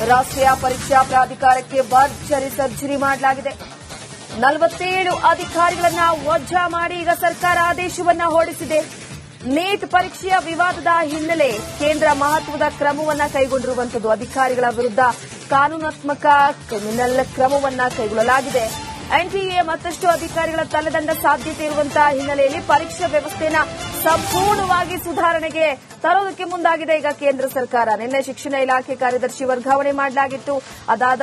ರಾಷ್ಟ್ರೀಯ ಪರೀಕ್ಷಾ ಪ್ರಾಧಿಕಾರಕ್ಕೆ ಭರ್ಜರಿ ಸರ್ಜರಿ ಮಾಡಲಾಗಿದೆ. 47 ಅಧಿಕಾರಿಗಳನ್ನ ವಜಾ ಮಾಡಿ ಈಗ ಸರ್ಕಾರ ಆದೇಶವನ್ನ ಹೊರಡಿಸಿದೆ. ನೀಟ್ ಪರೀಕ್ಷೆಯ ವಿವಾದದ ಹಿನ್ನೆಲೆ ಕೇಂದ್ರ ಮಹತ್ವದ ಕ್ರಮವನ್ನ ಕೈಗೊಂಡಿರುವಂತದ್ದು. ಅಧಿಕಾರಿಗಳ ವಿರುದ್ಧ ಕಾನೂನಾತ್ಮಕ ಕ್ರಿಮಿನಲ್ ಕ್ರಮವನ್ನ ಕೈಗೊಳ್ಳಲಾಗಿದೆ. ಎನ್ಟಿಎ ಮತ್ತಷ್ಟು ಅಧಿಕಾರಿಗಳ ತಲೆದಂಡ ಸಾಧ್ಯತೆ ಇರುವಂತಹ ಹಿನ್ನೆಲೆಯಲ್ಲಿ ಪರೀಕ್ಷಾ ವ್ಯವಸ್ಥೆಯನ್ನು ಸಂಪೂರ್ಣವಾಗಿ ಸುಧಾರಣೆಗೆ ತರೋದಕ್ಕೆ ಮುಂದಾಗಿದೆ ಈಗ ಕೇಂದ್ರ ಸರ್ಕಾರ. ನಿನ್ನೆ ಶಿಕ್ಷಣ ಇಲಾಖೆ ಕಾರ್ಯದರ್ಶಿ ವರ್ಗಾವಣೆ ಮಾಡಲಾಗಿತ್ತು. ಅದಾದ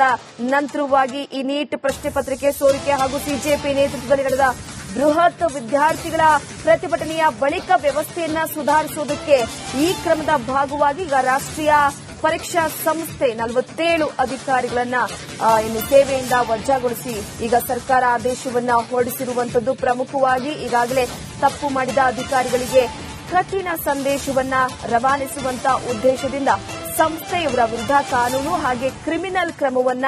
ನಂತರವಾಗಿ ಈ ನೀಟ್ ಪ್ರಶ್ನೆ ಪತ್ರಿಕೆ ಸೋರಿಕೆ ಹಾಗೂ ಸಿಜೆಪಿ ನೇತೃತ್ವದಲ್ಲಿ ನಡೆದ ಬೃಹತ್ ವಿದ್ಯಾರ್ಥಿಗಳ ಪ್ರತಿಭಟನೆಯ ಬಳಿಕ ವ್ಯವಸ್ಥೆಯನ್ನ ಸುಧಾರಿಸುವುದಕ್ಕೆ ಈ ಕ್ರಮದ ಭಾಗವಾಗಿ ಈಗ ರಾಷ್ಟ್ರೀಯ ಪರೀಕ್ಷಾ ಸಂಸ್ಥೆ 47 ಅಧಿಕಾರಿಗಳನ್ನ ಇನ್ನು ಸೇವೆಯಿಂದ ವಜಾಗೊಳಿಸಿ ಈಗ ಸರ್ಕಾರ ಆದೇಶವನ್ನ ಹೊರಡಿಸಿರುವಂತದ್ದು. ಪ್ರಮುಖವಾಗಿ ಈಗಾಗಲೇ ತಪ್ಪು ಮಾಡಿದ ಅಧಿಕಾರಿಗಳಿಗೆ ಕಠಿಣ ಸಂದೇಶವನ್ನ ರವಾನಿಸುವಂತ ಉದ್ದೇಶದಿಂದ ಸಂಸ್ಥೆಯವರ ವಿರುದ್ಧ ಕಾನೂನು ಹಾಗೆ ಕ್ರಿಮಿನಲ್ ಕ್ರಮವನ್ನ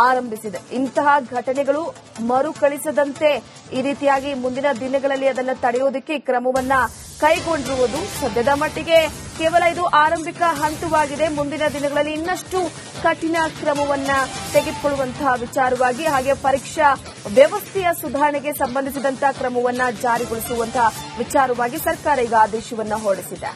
ಆರಂಭಿಸಿದೆ. ಇಂತಹ ಘಟನೆಗಳು ಮರುಕಳಿಸದಂತೆ ಈ ರೀತಿಯಾಗಿ ಮುಂದಿನ ದಿನಗಳಲ್ಲಿ ಅದನ್ನು ತಡೆಯುವುದಕ್ಕೆ ಈ ಕ್ರಮವನ್ನ ಕೈಗೊಂಡಿರುವುದು. ಸದ್ಯದ ಮಟ್ಟಿಗೆ ಕೇವಲ ಇದು ಆರಂಭಿಕ ಹಂತವಾಗಿದೆ. ಮುಂದಿನ ದಿನಗಳಲ್ಲಿ ಇನ್ನಷ್ಟು ಕಠಿಣ ಕ್ರಮವನ್ನ ತೆಗೆದುಕೊಳ್ಳುವಂತಹ ವಿಚಾರವಾಗಿ ಹಾಗೆ ಪರೀಕ್ಷಾ ವ್ಯವಸ್ಥೆಯ ಸುಧಾರಣೆಗೆ ಸಂಬಂಧಿಸಿದಂತಹ ಕ್ರಮವನ್ನ ಜಾರಿಗೊಳಿಸುವಂತಹ ವಿಚಾರವಾಗಿ ಸರ್ಕಾರ ಈಗ ಆದೇಶವನ್ನ ಹೊರಡಿಸಿದೆ.